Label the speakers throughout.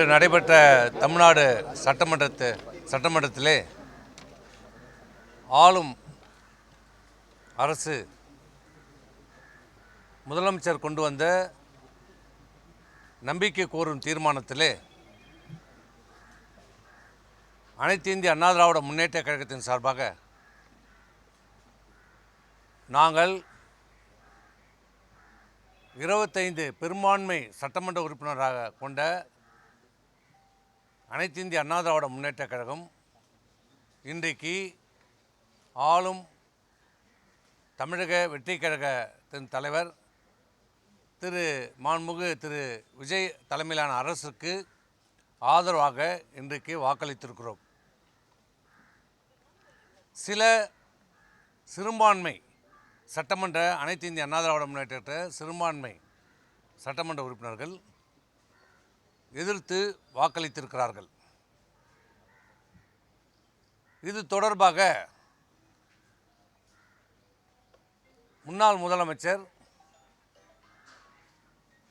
Speaker 1: இன்று நடைபெற்ற தமிழ்நாடு சட்டமன்றத்திலே ஆளும் அரசு முதலமைச்சர் கொண்டு வந்த நம்பிக்கை கோரும் தீர்மானத்திலே அனைத்து இந்திய அண்ணா திராவிட முன்னேற்ற கழகத்தின் சார்பாக நாங்கள் 25 பெரும்பான்மை சட்டமன்ற உறுப்பினராக கொண்ட அனைத்து இந்திய அண்ணா திராவிட முன்னேற்ற கழகம் இன்றைக்கு ஆளும் தமிழக வெற்றி கழகத்தின் தலைவர் திரு விஜய் தலைமையிலான அரசுக்கு ஆதரவாக இன்றைக்கு வாக்களித்திருக்கிறோம். சில சிறுபான்மை சட்டமன்ற அனைத்து இந்திய அண்ணா திராவிட முன்னேற்ற சிறுபான்மை சட்டமன்ற உறுப்பினர்கள் எதிர்த்து வாக்களித்திருக்கிறார்கள். இது தொடர்பாக முன்னாள் முதலமைச்சர்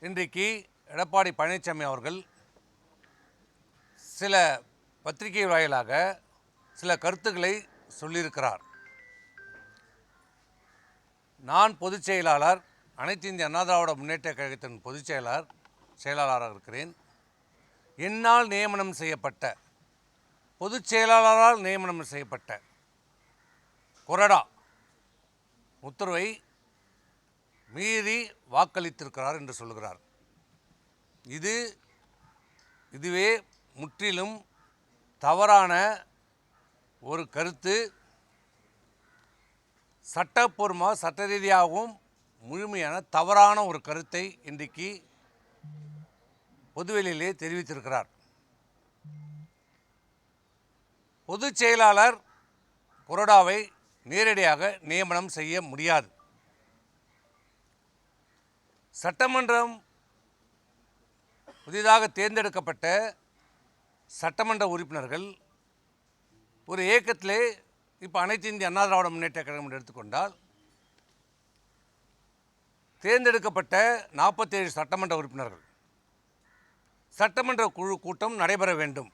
Speaker 1: இன்றைக்கு எடப்பாடி பழனிசாமி அவர்கள் சில பத்திரிகை வாயிலாக சில கருத்துக்களை சொல்லியிருக்கிறார். நான் பொதுச் செயலாளர், அனைத்து இந்திய அண்ணா திராவிட முன்னேற்ற கழகத்தின் பொதுச் செயலாளராக இருக்கிறேன். என்னால் நியமனம் செய்யப்பட்ட பொதுச் செயலாளரால் நியமனம் செய்யப்பட்ட கொறடா உத்தரவை மீறி வாக்களித்திருக்கிறார் என்று சொல்கிறார். இதுவே முற்றிலும் தவறான ஒரு கருத்து. சட்டப்பூர்வமாக சட்ட ரீதியாகவும் முழுமையான தவறான ஒரு கருத்தை இன்றைக்கு பொதுவெளியிலே தெரிவித்திருக்கிறார். பொதுச் செயலாளர் கொறடாவை நேரடியாக நியமனம் செய்ய முடியாது. சட்டமன்றம் புதிதாக தேர்ந்தெடுக்கப்பட்ட சட்டமன்ற உறுப்பினர்கள் ஒரு இயக்கத்திலே இப்போ அனைத்து இந்திய அண்ணா திராவிட முன்னேற்ற கழகம் என்று எடுத்துக்கொண்டால் தேர்ந்தெடுக்கப்பட்ட 47 சட்டமன்ற உறுப்பினர்கள் சட்டமன்ற குழு கூட்டம் நடைபெற வேண்டும்.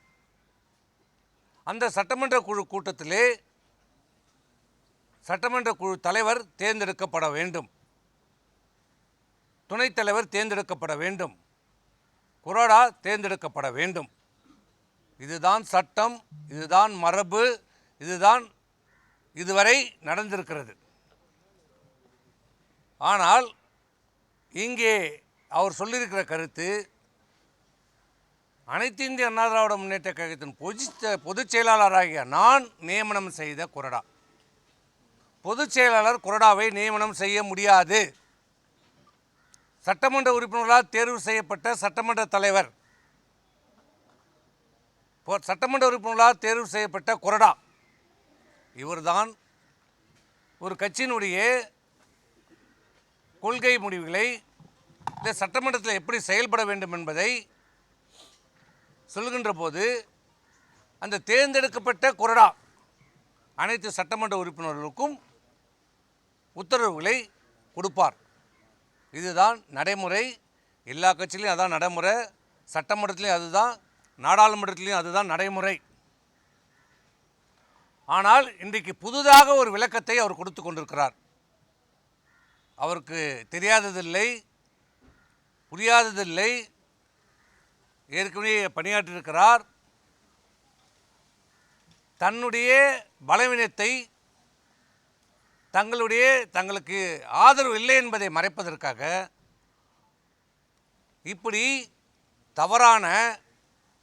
Speaker 1: அந்த சட்டமன்ற குழு கூட்டத்திலே சட்டமன்ற குழு தலைவர் தேர்ந்தெடுக்கப்பட வேண்டும், துணைத் தலைவர் தேர்ந்தெடுக்கப்பட வேண்டும், கொறடா தேர்ந்தெடுக்கப்பட வேண்டும். இதுதான் சட்டம், இதுதான் மரபு, இதுதான் இதுவரை நடந்திருக்கிறது. ஆனால் இங்கே அவர் சொல்லியிருக்கிற கருத்து அனைத்து இந்திய அண்ணா திராவிட முன்னேற்ற கழகத்தின் பொதுச் செயலாளராகிய நான் நியமனம் செய்த கொறடா. பொதுச் செயலாளர் கொறடாவை நியமனம் செய்ய முடியாது. சட்டமன்ற உறுப்பினர்களால் தேர்வு செய்யப்பட்ட சட்டமன்ற தலைவர், சட்டமன்ற உறுப்பினர்களால் தேர்வு செய்யப்பட்ட கொறடா, இவர்தான் ஒரு கட்சியினுடைய கொள்கை முடிவுகளை இந்த சட்டமன்றத்தில் எப்படி செயல்பட வேண்டும் என்பதை சொல்கின்ற போது அந்த தேர்ந்தெடுக்கப்பட்ட கொறடா அனைத்து சட்டமன்ற உறுப்பினர்களுக்கும் உத்தரவுகளை கொடுப்பார். இதுதான் நடைமுறை. எல்லா கட்சியிலையும் அதான் நடைமுறை, சட்டமன்றத்திலையும் அதுதான், நாடாளுமன்றத்திலையும் அதுதான் நடைமுறை. ஆனால் இன்றைக்கு புதிதாக ஒரு விளக்கத்தை அவர் கொடுத்து கொண்டிருக்கிறார். அவருக்கு தெரியாததில்லை, புரியாததில்லை, ஏற்கனவே பணியாற்றியிருக்கிறார். தன்னுடைய பலவீனத்தை, தங்களுக்கு ஆதரவு இல்லை என்பதை மறைப்பதற்காக இப்படி தவறான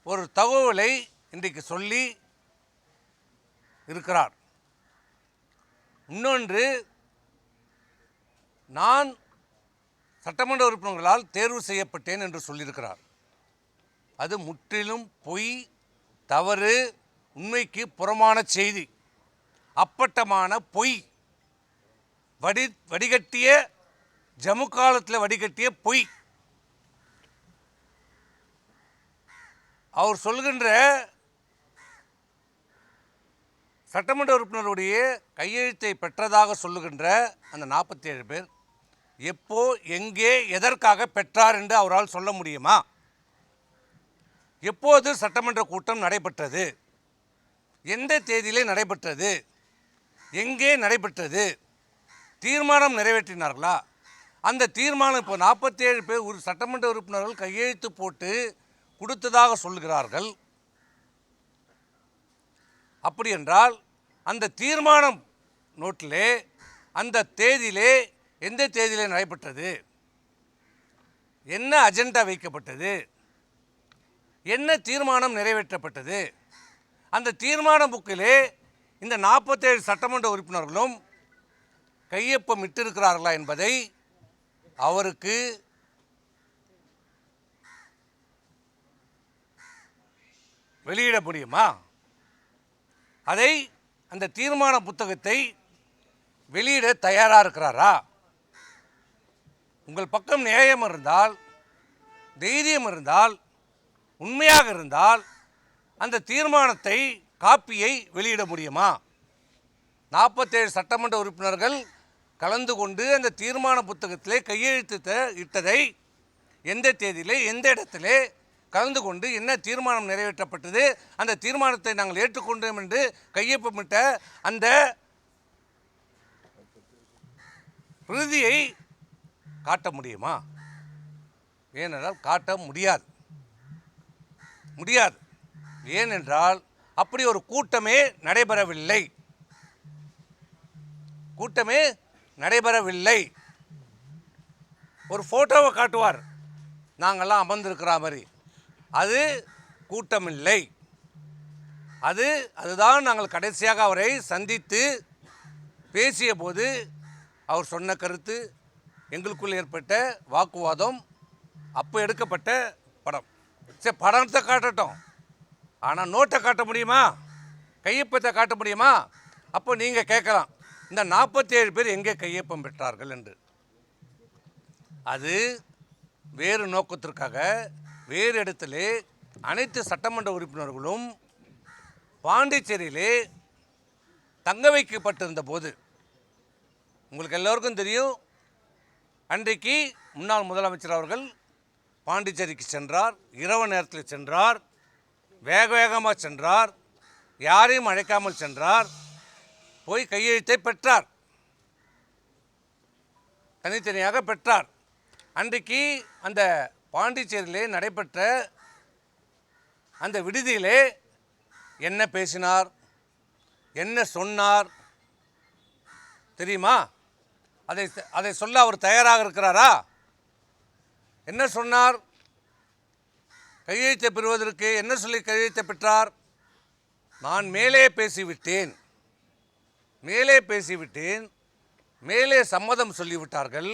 Speaker 1: ஒரு தகவலை இன்றைக்கு சொல்லி இருக்கிறார். இன்னொன்று, நான் சட்டமன்ற உறுப்பினர்களால் தேர்வு செய்யப்பட்டேன் என்று சொல்லியிருக்கிறார். அது முற்றிலும் பொய், தவறு, உண்மைக்கு புறமான செய்தி, அப்பட்டமான பொய், வடிகட்டிய ஜம்மு காலத்தில் வடிகட்டிய பொய். அவர் சொல்கின்ற சட்டமன்ற உறுப்பினருடைய கையெழுத்தை பெற்றதாக சொல்லுகின்ற அந்த 47 பேர் எப்போ, எங்கே, எதற்காக பெற்றார் என்று அவரால் சொல்ல முடியுமா? எப்போது சட்டமன்ற கூட்டம் நடைபெற்றது, எந்த தேதியிலே நடைபெற்றது, எங்கே நடைபெற்றது, தீர்மானம் நிறைவேற்றினார்களா? அந்த தீர்மானம் இப்போ 47 பேர் ஒரு சட்டமன்ற உறுப்பினர்கள் கையெழுத்து போட்டு கொடுத்ததாக சொல்கிறார்கள். அப்படி என்றால் அந்த தீர்மானம் நோட்டிலே அந்த தேதியிலே எந்த தேதியிலே நடைபெற்றது, என்ன அஜெண்டா வைக்கப்பட்டது, என்ன தீர்மானம் நிறைவேற்றப்பட்டது, அந்த தீர்மான புக்கிலே இந்த 47 சட்டமன்ற உறுப்பினர்களும் கையொப்பம் இட்டிருக்கிறார்களா என்பதை அவருக்கு வெளியிட முடியுமா? அதை அந்த தீர்மான புத்தகத்தை வெளியிட தயாராக இருக்கிறாரா? உங்கள் பக்கம் நியாயம் இருந்தால், தைரியம் இருந்தால், உண்மையாக இருந்தால் அந்த தீர்மானத்தை காப்பியை வெளியிட முடியுமா? 47 சட்டமன்ற உறுப்பினர்கள் கலந்து கொண்டு அந்த தீர்மான புத்தகத்திலே கையெழுத்து இட்டதை எந்த தேதியிலே எந்த இடத்திலே கலந்து கொண்டு என்ன தீர்மானம் நிறைவேற்றப்பட்டது, அந்த தீர்மானத்தை நாங்கள் ஏற்றுக்கொண்டோம் என்று கையொப்பமிட்ட அந்த பிரதியை காட்ட முடியுமா? ஏனென்றால் காட்ட முடியாது. ஏனென்றால் அப்படி ஒரு கூட்டமே நடைபெறவில்லை. ஒரு ஃபோட்டோவை காட்டுவார், நாங்கள்லாம் அமர்ந்திருக்கிற மாதிரி. அது கூட்டமில்லை. அதுதான் நாங்கள் கடைசியாக அவரை சந்தித்து பேசிய போது அவர் சொன்ன கருத்து, எங்களுக்குள் ஏற்பட்ட வாக்குவாதம், அப்போ எடுக்கப்பட்ட படம். சரி, படத்தை காட்டட்டும், ஆனால் நோட்டை காட்ட முடியுமா, கையொப்பத்தை காட்ட முடியுமா? அப்போ நீங்கள் கேட்கலாம், இந்த 47 பேர் எங்கே கையொப்பம் பெற்றார்கள் என்று. அது வேறு நோக்கத்திற்காக வேறு இடத்திலே அனைத்து சட்டமன்ற உறுப்பினர்களும் பாண்டிச்சேரியிலே தங்க வைக்கப்பட்டிருந்த போது, உங்களுக்கு எல்லோருக்கும் தெரியும், அன்றைக்கு முன்னாள் முதலமைச்சர் அவர்கள் பாண்டிச்சேரிக்கு சென்றார். இரவு நேரத்தில் சென்றார், வேகமாக சென்றார், யாரையும் அழைக்காமல் சென்றார். போய் கையெழுத்தை பெற்றார், தனித்தனியாக பெற்றார். அன்றைக்கு அந்த பாண்டிச்சேரியிலே நடைபெற்ற அந்த விடுதியிலே என்ன பேசினார், என்ன சொன்னார் தெரியுமா? அதை சொல்ல அவர் தயாராக இருக்கிறாரா? என்ன சொன்னார்? கையெழுத்தை பெறுவதற்கு என்ன சொல்லி கையெழுத்தை பெற்றார்? நான் மேலே பேசிவிட்டேன், மேலே சம்மதம் சொல்லிவிட்டார்கள்,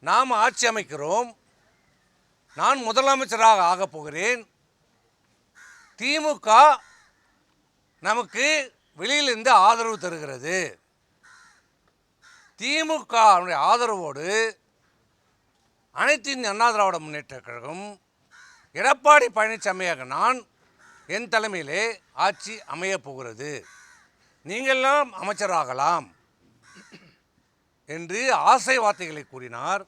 Speaker 1: நாம் ஆட்சி அமைக்கிறோம், நான் முதலமைச்சராக ஆகப் போகிறேன், திமுக நமக்கு வெளியிலிருந்து ஆதரவு தருகிறது, திமுக ஆதரவோடு அனைத்து இந்திய அண்ணா திராவிட முன்னேற்றக் கழகம் எடப்பாடி பழனிசாமியாக நான் என் தலைமையிலே ஆட்சி அமையப் போகிறது, நீங்களெல்லாம் அமைச்சராகலாம் என்று ஆசை வார்த்தைகளை கூறினார்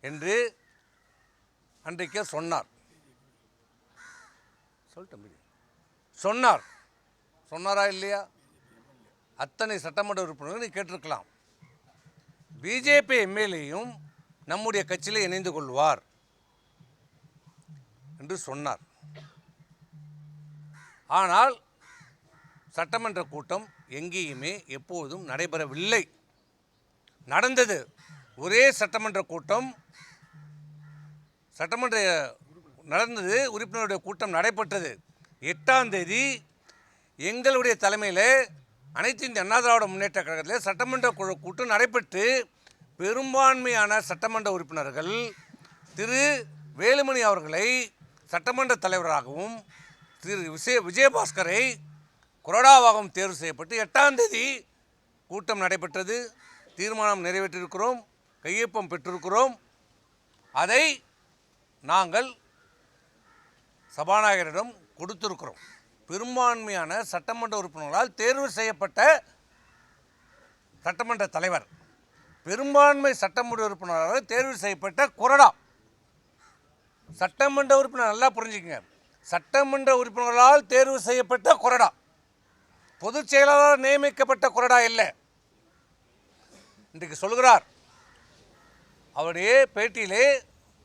Speaker 1: என்று அன்றைக்கே சொன்னார். சொன்னாரா இல்லையா? அத்தனை சட்டமன்ற உறுப்பினர்கள் கேட்டிருக்கலாம். பிஜேபி எம்எல்ஏயும் நம்முடைய கட்சியில் இணைந்து கொள்வார் என்று சொன்னார். ஆனால் சட்டமன்ற கூட்டம் எங்கேயுமே எப்போதும் நடைபெறவில்லை. நடந்தது ஒரே சட்டமன்ற கூட்டம் நடந்தது, உறுப்பினருடைய கூட்டம் நடைபெற்றது. 8ஆம் தேதி எங்களுடைய தலைமையில் அனைத்து இந்திய அண்ணா திராவிட முன்னேற்ற கழகத்தில் சட்டமன்ற கூட்டம் நடைபெற்று பெரும்பான்மையான சட்டமன்ற உறுப்பினர்கள் திரு வேலுமணி அவர்களை சட்டமன்ற தலைவராகவும் திரு விஜயபாஸ்கரை கொறடாவாகவும் தேர்வு செய்யப்பட்டு 8ஆம் தேதி கூட்டம் நடைபெற்றது. தீர்மானம் நிறைவேற்றியிருக்கிறோம், கையொப்பம் பெற்றிருக்கிறோம். அதை நாங்கள் சபாநாயகரிடம் கொடுத்திருக்கிறோம். பெரும்பான்மையான சட்டமன்ற உறுப்பினர்களால் தேர்வு செய்யப்பட்ட சட்டமன்ற தலைவர், பெரும்பான்மை சட்டமன்ற உறுப்பினரால் தேர்வு செய்யப்பட்ட கொறடா சட்டமன்ற உறுப்பினர் நல்லா புரிஞ்சுக்கங்க, சட்டமன்ற உறுப்பினர்களால் தேர்வு செய்யப்பட்ட கொறடா, பொதுச் செயலாளர் நியமிக்கப்பட்ட கொறடா இல்லை. இன்றைக்கு சொல்கிறார் அவருடைய பேட்டியிலே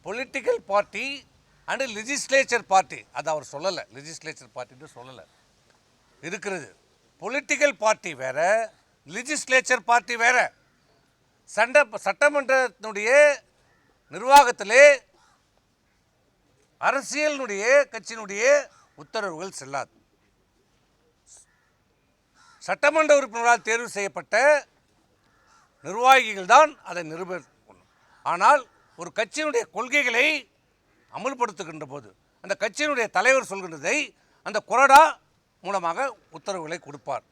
Speaker 1: political party and legislature party, அது அவர் சொல்லலை, லெஜிஸ்லேச்சர் பார்ட்டின்னு சொல்லலை. இருக்கிறது பொலிட்டிக்கல் பார்ட்டி வேற, லெஜிஸ்லேச்சர் பார்ட்டி வேற. சட்டமன்றத்தினுடைய நிர்வாகத்திலே அரசியலினுடைய கட்சியினுடைய உத்தரவுகள் செல்லாது. சட்டமன்ற உறுப்பினர்களால் தேர்வு செய்யப்பட்ட நிர்வாகிகள் தான் அதை நிரூபிக்கணும். ஆனால் ஒரு கட்சியினுடைய கொள்கைகளை அமல்படுத்துகின்ற போது அந்த கட்சியினுடைய தலைவர் சொல்கின்றதை அந்த கொறடா மூலமாக உத்தரவுகளை கொடுப்பார்.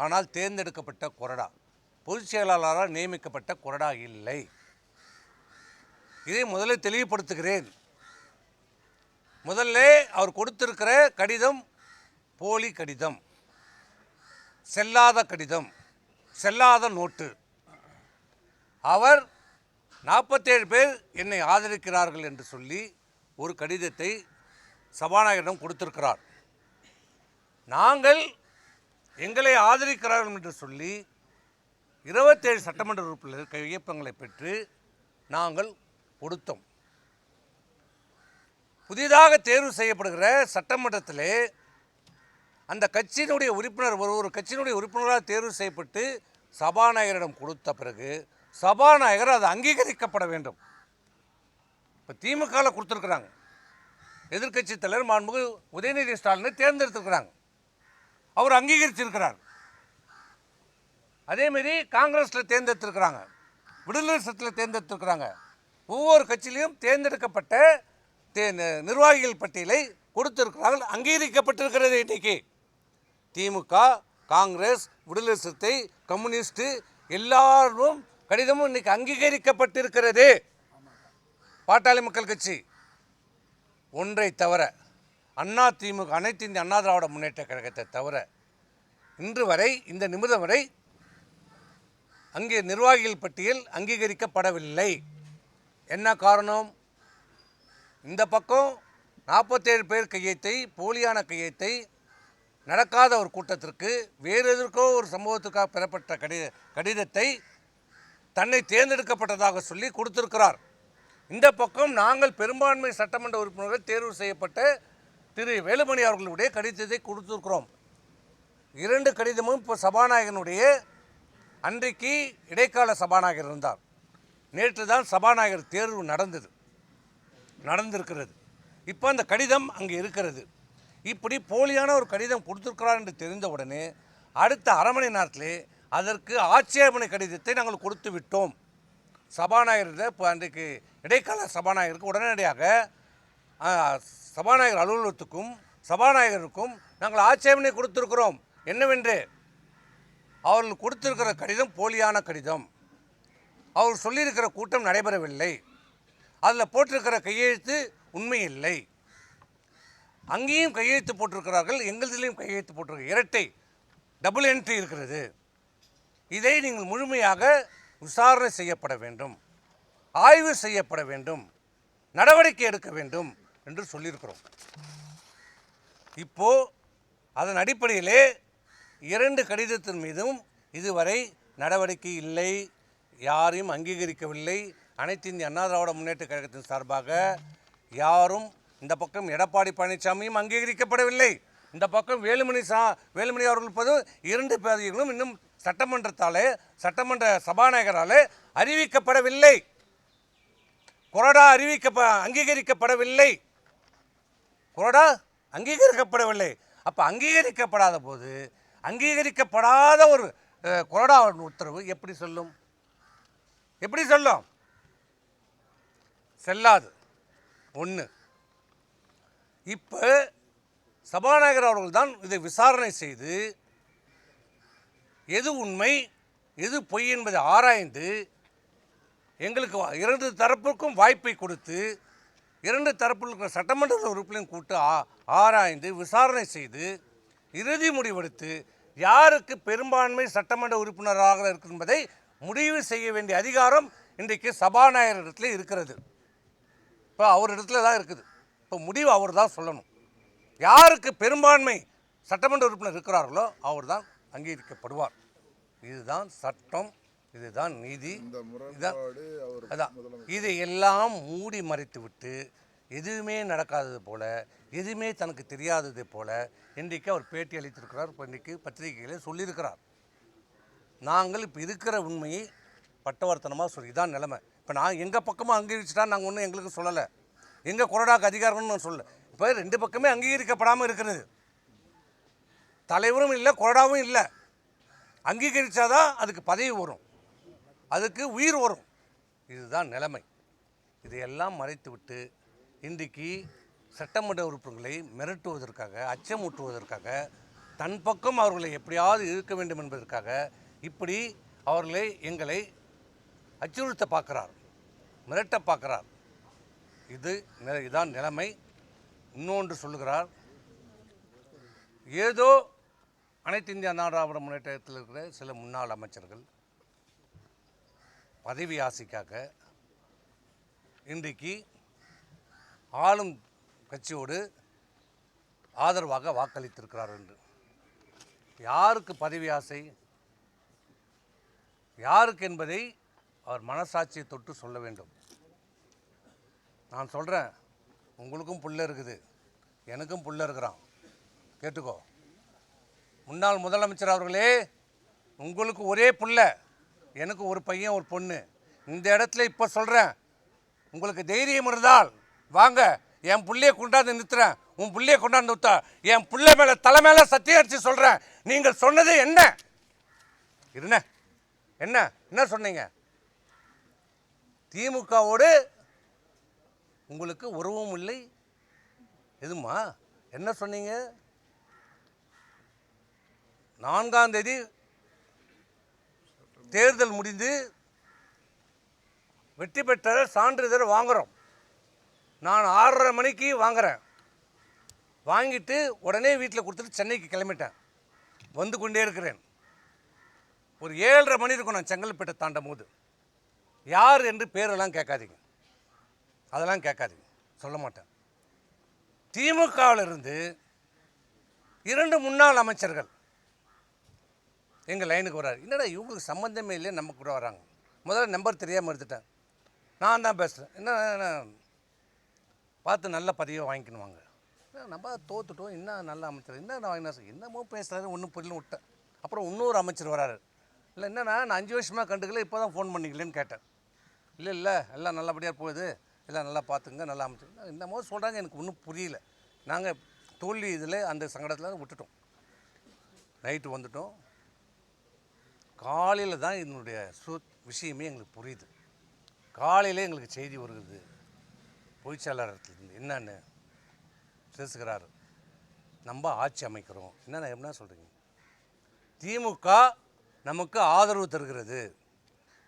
Speaker 1: ஆனால் தேர்ந்தெடுக்கப்பட்ட கொறடா, பொதுச் செயலாளரால் நியமிக்கப்பட்ட கொறடா இல்லை. இதை முதலில் தெளிவுபடுத்துகிறேன். முதல்ல அவர் கொடுத்திருக்கிற கடிதம் போலி கடிதம், செல்லாத கடிதம், செல்லாத நோட்டு. அவர் 47 பேர் என்னை ஆதரிக்கிறார்கள் என்று சொல்லி ஒரு கடிதத்தை சபாநாயகரிடம் கொடுத்திருக்கிறார். நாங்கள் எங்களை ஆதரிக்கிறார்கள் என்று சொல்லி 27 சட்டமன்ற உறுப்பினர் கையொப்பங்களை பெற்று நாங்கள் கொடுத்தோம். புதிதாக தேர்வு செய்யப்படுகிற சட்டமன்றத்திலே அந்த கட்சியினுடைய உறுப்பினர் ஒரு கட்சியினுடைய உறுப்பினராக தேர்வு செய்யப்பட்டு சபாநாயகரிடம் கொடுத்த பிறகு சபாநாயகர் அது அங்கீகரிக்கப்பட வேண்டும். இப்போ திமுகவில் கொடுத்துருக்குறாங்க, எதிர்க்கட்சி தலைவர் மாண்புமிகு உதயநிதி ஸ்டாலினை தேர்ந்தெடுத்திருக்கிறாங்க, அவர் அங்கீகரிச்சிருக்கிறார். அதேமாரி காங்கிரஸில் தேர்ந்தெடுத்திருக்கிறாங்க, விடுதலை சிறுத்தையில் தேர்ந்தெடுத்திருக்கிறாங்க. ஒவ்வொரு கட்சியிலையும் தேர்ந்தெடுக்கப்பட்ட நிர்வாகிகள் பட்டியலை கொடுத்திருக்கிறார்கள், அங்கீகரிக்கப்பட்டிருக்கிறது. இன்றைக்கு திமுக, காங்கிரஸ், விடுதலை சிறுத்தை, கம்யூனிஸ்ட் எல்லாரும் கடிதமும் இன்னைக்கு அங்கீகரிக்கப்பட்டிருக்கிறது. பாட்டாளி மக்கள் கட்சி ஒன்றை தவிர, அண்ணா திமுக, அனைத்து இந்திய அண்ணா திராவிட முன்னேற்ற கழகத்தை தவிர இன்று வரை, இந்த நிமிடம் வரை அங்கே நிர்வாகிகள் பட்டியல் அங்கீகரிக்கப்படவில்லை. என்ன காரணம்? இந்த பக்கம் 47 பேர் கையெழுத்தை, போலியான கையெழுத்தை, நடக்காத ஒரு கூட்டத்திற்கு வேறு எதற்கோ ஒரு சம்பவத்துக்காக பெறப்பட்ட கடிதத்தை தன்னை தேர்ந்தெடுக்கப்பட்டதாக சொல்லி கொடுத்திருக்கிறார். இந்த பக்கம் நாங்கள் பெரும்பான்மை சட்டமன்ற உறுப்பினர்கள் தேர்வு செய்யப்பட்ட திரு வேலுமணி அவர்களுடைய கடிதத்தை கொடுத்திருக்கிறோம். 2 கடிதமும் இப்போ சபாநாயகனுடைய, அன்றைக்கு இடைக்கால சபாநாயகர் இருந்தார், நேற்று தான் சபாநாயகர் தேர்வு நடந்திருக்கிறது. இப்போ அந்த கடிதம் அங்கே இருக்கிறது. இப்படி போலியான ஒரு கடிதம் கொடுத்திருக்கிறார் என்று தெரிந்தவுடனே அடுத்த அரை மணி நேரத்திலே அதற்கு ஆட்சேபனை கடிதத்தை நாங்கள் கொடுத்து விட்டோம். சபாநாயகர் இப்போ அன்றைக்கு இடைக்கால சபாநாயகருக்கு உடனடியாக சபாநாயகர் அலுவலகத்துக்கும் சபாநாயகருக்கும் நாங்கள் ஆட்சேபனை கொடுத்திருக்கிறோம். என்னவென்று, அவர்கள் கொடுத்திருக்கிற கடிதம் போலியான கடிதம், அவர் சொல்லியிருக்கிற கூட்டம் நடைபெறவில்லை, அதில் போட்டிருக்கிற கையெழுத்து உண்மை இல்லை, அங்கேயும் கையெழுத்து போட்டிருக்கிறார்கள், எங்களதிலையும் கையெழுத்து போட்டிருக்க, இரட்டை டபுள் என்ட்ரி இருக்கிறது. இதை நீங்கள் முழுமையாக விசாரணை செய்யப்பட வேண்டும், ஆய்வு செய்யப்பட வேண்டும், நடவடிக்கை எடுக்க வேண்டும் என்று சொல்லியிருக்கிறோம். இப்போ அதன் அடிப்படையிலே 2 கடிதத்தின் மீதும் இதுவரை நடவடிக்கை இல்லை, யாரையும் அங்கீகரிக்கவில்லை. அனைத்து இந்திய அண்ணா திராவிட முன்னேற்ற கழகத்தின் சார்பாக யாரும், இந்த பக்கம் எடப்பாடி பழனிசாமியும் அங்கீகரிக்கப்படவில்லை, இந்த பக்கம் வேலுமணி அவர்கள் 2 பேர்களும் இன்னும் சட்டமன்ற சபாநாயகரால் அறிவிக்கப்படவில்லை, கொறடா அங்கீகரிக்கப்படவில்லை, கொறடா அங்கீகரிக்கப்படவில்லை. அப்போ அங்கீகரிக்கப்படாத போது அங்கீகரிக்கப்படாத ஒரு கொறடா உத்தரவு எப்படி சொல்லும்? செல்லாது. ஒன்று. இப்போ சபாநாயகர் அவர்கள் தான் இதை விசாரணை செய்து எது உண்மை எது பொய் என்பதை ஆராய்ந்து எங்களுக்கு 2 தரப்புக்கும் வாய்ப்பை கொடுத்து 2 தரப்பில் இருக்கிற சட்டமன்ற உறுப்பினரையும் கூட்டு ஆராய்ந்து விசாரணை செய்து இறுதி முடிவெடுத்து யாருக்கு பெரும்பான்மை சட்டமன்ற உறுப்பினராக இருக்கும் என்பதை முடிவு செய்ய வேண்டிய அதிகாரம் இன்றைக்கு சபாநாயகரிடத்தில் இருக்கிறது. இப்போ அவரிடத்துல தான் இருக்குது. இப்போ முடிவு அவர் தான் சொல்லணும். யாருக்கு பெரும்பான்மை சட்டமன்ற உறுப்பினர் இருக்கிறார்களோ அவர் தான் அங்கீகரிக்கப்படுவார். இதுதான் சட்டம், இதுதான் நீதி, இதுதான் அதான். இதை எல்லாம் மூடி மறைத்து விட்டு எதுவுமே நடக்காதது போல, எதுவுமே தனக்கு தெரியாதது போல இன்றைக்கு அவர் பேட்டி அளித்திருக்கிறார். இப்போ இன்றைக்கு பத்திரிகைகளே சொல்லியிருக்கிறார். நாங்கள் இப்போ இருக்கிற உண்மையை பட்டவர்த்தனமாக சொல்லி இதான் நிலைமை. இப்போ நான் எங்கள் பக்கமாக அங்கீகரிச்சுட்டா நாங்கள் ஒன்றும் எங்களுக்கு சொல்லலை, எங்கள் கொறடாக்கு அதிகாரம்னு நான் சொல்லலை. இப்போ ரெண்டு பக்கமே அங்கீகரிக்கப்படாமல் இருக்கிறது. தலைவரும் இல்லை, கொறடாவும் இல்லை. அங்கீகரித்தாதான் அதுக்கு பதவி வரும், அதுக்கு உயிர் வரும். இதுதான் நிலைமை. இதையெல்லாம் மறைத்து விட்டு இன்றைக்கு சட்டமன்ற உறுப்பினர்களை மிரட்டுவதற்காக, அச்சமூட்டுவதற்காக, தன் பக்கம் அவர்களை எப்படியாவது இருக்க வேண்டும் என்பதற்காக இப்படி எங்களை அச்சுறுத்த பார்க்கிறார், மிரட்ட பார்க்கிறார். இதுதான் நிலைமை. இன்னொன்று சொல்லுகிறார், ஏதோ அனைத்து இந்திய அண்ணா திராவிட முன்னேற்றத்தில் இருக்கிற சில முன்னாள் அமைச்சர்கள் பதவி ஆசைக்காக இன்றைக்கு ஆளும் கட்சியோடு ஆதரவாக வாக்களித்திருக்கிறார் என்று. யாருக்கு பதவி ஆசை, யாருக்கு என்பதை அவர் மனசாட்சியை தொட்டு சொல்ல வேண்டும். நான் சொல்கிறேன், உங்களுக்கும் புள்ள இருக்குது, எனக்கும் புள்ள இருக்கிறான், கேட்டுக்கோ. முன்னாள் முதலமைச்சர் அவர்களே, உங்களுக்கு ஒரே புள்ள, எனக்கு ஒரு பையன் ஒரு பொண்ணு. இந்த இடத்துல இப்போ சொல்கிறேன், உங்களுக்கு தைரியம் இருந்தால் வாங்க, என் பிள்ளையை கொண்டாந்து நிறுத்துறேன், உன் பிள்ளையை கொண்டாந்து நிறுத்தா, என் பிள்ளை மேலே தலை மேலே சத்தியம் அடித்து சொல்கிறேன். நீங்கள் சொன்னது என்ன என்ன என்ன என்ன சொன்னீங்க? திமுகவோடு உங்களுக்கு உறவும் இல்லை எதுமா? என்ன சொன்னீங்க? 4ஆம் தேதி தேர்தல் முடிந்து வெற்றி பெற்ற சான்றிதழ் வாங்குகிறோம். நான் 6:30 மணிக்கு வாங்குகிறேன். வாங்கிட்டு உடனே வீட்டில் கொடுத்துட்டு சென்னைக்கு கிளம்பிட்டேன். வந்து கொண்டே இருக்கிறேன். ஒரு 7:30 மணி இருக்கும் நான் செங்கல்பேட்டை தாண்டும் போது. யார் என்று பேரெல்லாம் கேட்காதீங்க, அதெல்லாம் கேட்காதீங்க, சொல்ல மாட்டேன். திமுகவிலிருந்து 2 முன்னாள் அமைச்சர்கள் எங்கள் லைனுக்கு வர்றாரு. என்னடா இவங்களுக்கு சம்மந்தமே இல்லையே, நம்ம கூட வராங்க. முதல்ல நம்பர் தெரியாமல் எடுத்துட்டேன். நான் தான் பேசுகிறேன். என்ன பார்த்து நல்ல பதவியை வாங்கிக்கணுவாங்க. நம்ம தோத்துட்டோம், என்ன நல்ல அமைச்சர், என்ன வாங்கினா என்னமோ பேசுகிறாரு, ஒன்றும் புரியல விட்டேன். அப்புறம் இன்னொரு அமைச்சர் வராரு. இல்லை என்னன்னா, நான் 5 வருஷமாக கண்டுக்கல, இப்போ தான் ஃபோன் பண்ணிக்கலன்னு கேட்டேன். இல்லை எல்லாம் நல்லபடியாக போகுது, எல்லாம் நல்லா பார்த்துங்க, நல்லா அமைச்சர் என்னமோ சொல்கிறாங்க, எனக்கு ஒன்றும் புரியல. நாங்கள் தோல்வி இதில் அந்த சங்கடத்தில் விட்டுட்டோம். நைட்டு வந்துட்டோம். காலையில் தான் என்னுடைய விஷயமே எங்களுக்கு புரியுது. காலையில் எங்களுக்கு செய்தி வருகிறது, பொதுச்செயலாளர்லேருந்து என்னன்னு பேசுகிறாரு, நம்ம ஆட்சி அமைக்கிறோம். என்ன சொல்கிறீங்க? திமுக நமக்கு ஆதரவு தருகிறது,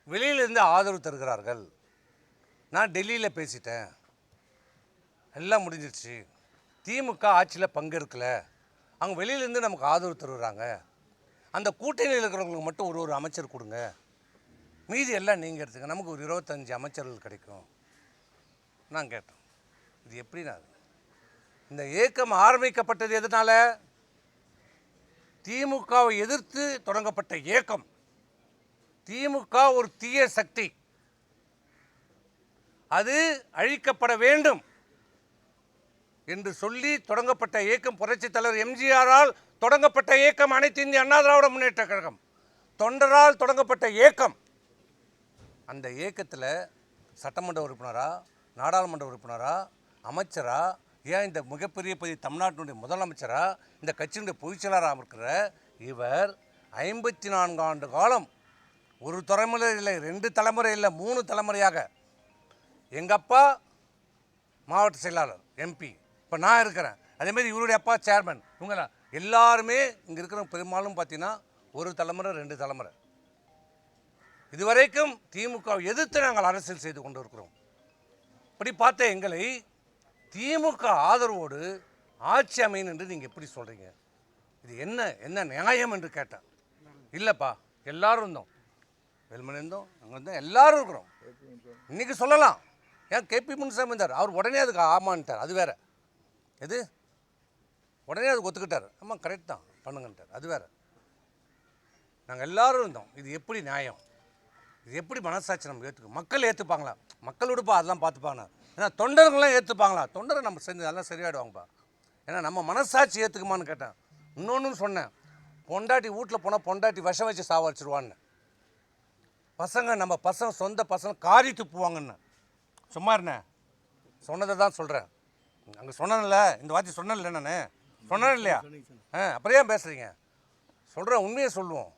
Speaker 1: வெளியிலிருந்து ஆதரவு தருகிறார்கள். நான் டெல்லியில் பேசிட்டேன், எல்லாம் முடிஞ்சிருச்சு. திமுக ஆட்சியில் பங்கெடுக்கலை, அவங்க வெளியிலேருந்து நமக்கு ஆதரவு தருகிறாங்க. அந்த கூட்டணியில் இருக்கிறவங்களுக்கு மட்டும் ஒரு அமைச்சர் கொடுங்க, மீதி எல்லாம் நீங்கள் எடுத்துங்க, நமக்கு ஒரு 25 அமைச்சர்கள் கிடைக்கும். நான் கேட்டேன், இது எப்படின்னா? இந்த இயக்கம் ஆரம்பிக்கப்பட்டது எதனால? திமுகவை எதிர்த்து தொடங்கப்பட்ட இயக்கம். திமுக ஒரு தீய சக்தி, அது அழிக்கப்பட வேண்டும் என்று சொல்லி தொடங்கப்பட்ட இயக்கம். புரட்சித் தலைவர் எம்ஜிஆரால் தொடங்கப்பட்ட இயக்கம் அனைத்து இந்திய அண்ணா திராவிட முன்னேற்ற கழகம், தொண்டரால் தொடங்கப்பட்ட இயக்கம். அந்த இயக்கத்தில் சட்டமன்ற உறுப்பினரா, நாடாளுமன்ற உறுப்பினரா, அமைச்சரா, ஏன் இந்த மிகப்பெரிய தமிழ்நாட்டினுடைய முதலமைச்சரா, இந்த கட்சியினுடைய பொதுச்செயலாளராக இருக்கிற இவர் 54 ஆண்டு காலம், ஒரு தலைமுறை இல்லை, 2 தலைமுறை இல்லை, 3 தலைமுறையாக எங்கள் அப்பா மாவட்ட செயலாளர் எம்பி, இப்போ நான் இருக்கிறேன். அதேமாதிரி இவருடைய அப்பா சேர்மன், இவங்கெல்லாம் எல்லாருமே இங்கே இருக்கிற பெரும்பாலும் பார்த்தீங்கன்னா ஒரு தலைமுறை 2 தலைமுறை. இதுவரைக்கும் திமுக எதிர்த்து நாங்கள் அரசியல் செய்து கொண்டு இருக்கிறோம். இப்படி பார்த்த எங்களை திமுக ஆதரவோடு ஆட்சி அமையும் என்று நீங்கள் எப்படி சொல்கிறீங்க? இது என்ன நியாயம் என்று கேட்டேன். இல்லைப்பா, எல்லாரும் இருந்தோம், வெல்மணி இருந்தோம், அங்கே இருந்தோம், எல்லாரும் இருக்கிறோம். இன்றைக்கி சொல்லலாம், ஏன் கேபி முனுசாமி இருந்தார், அவர் உடனே அதுக்கு ஆமான்ட்டார், அது வேறு. எது உடனே அது ஒத்துக்கிட்டார். ஆமாம் கரெக்ட் தான் பண்ணுங்கன்ட்டார். அது வேறு. நாங்கள் எல்லோரும் இருந்தோம். இது எப்படி நியாயம், இது எப்படி மனசாட்சி நம்ம ஏற்றுக்கும்? மக்கள் ஏற்றுப்பாங்களா? மக்கள் விடுப்பா, அதெல்லாம் பார்த்துப்பாங்க. ஏன்னா தொண்டர்கள்லாம் ஏற்றுப்பாங்களா? தொண்டரை நம்ம செஞ்சு அதெல்லாம் சரியாயிடுவாங்கப்பா. ஏன்னா நம்ம மனசாட்சி ஏற்றுக்குமான்னு கேட்டேன். இன்னொன்று சொன்னேன், பொண்டாட்டி வீட்டில் போனால் பொண்டாட்டி விஷம் வச்சு சாவடிச்சிருவான்னு. பசங்க நம்ம பசங்க சொந்த பசங்க காரி துப்புவாங்கன்னு. சும்மா இருந்தேன், சொன்னதை தான் சொல்கிறேன். அங்கே சொன்னேன்ல, இந்த வார்த்தை சொன்னேன்ல, நான் சொன்னேன் இல்லையா? அப்புறம் ஏன் பேசுகிறீங்க? சொல்கிறேன், உண்மையை சொல்லுவோம்.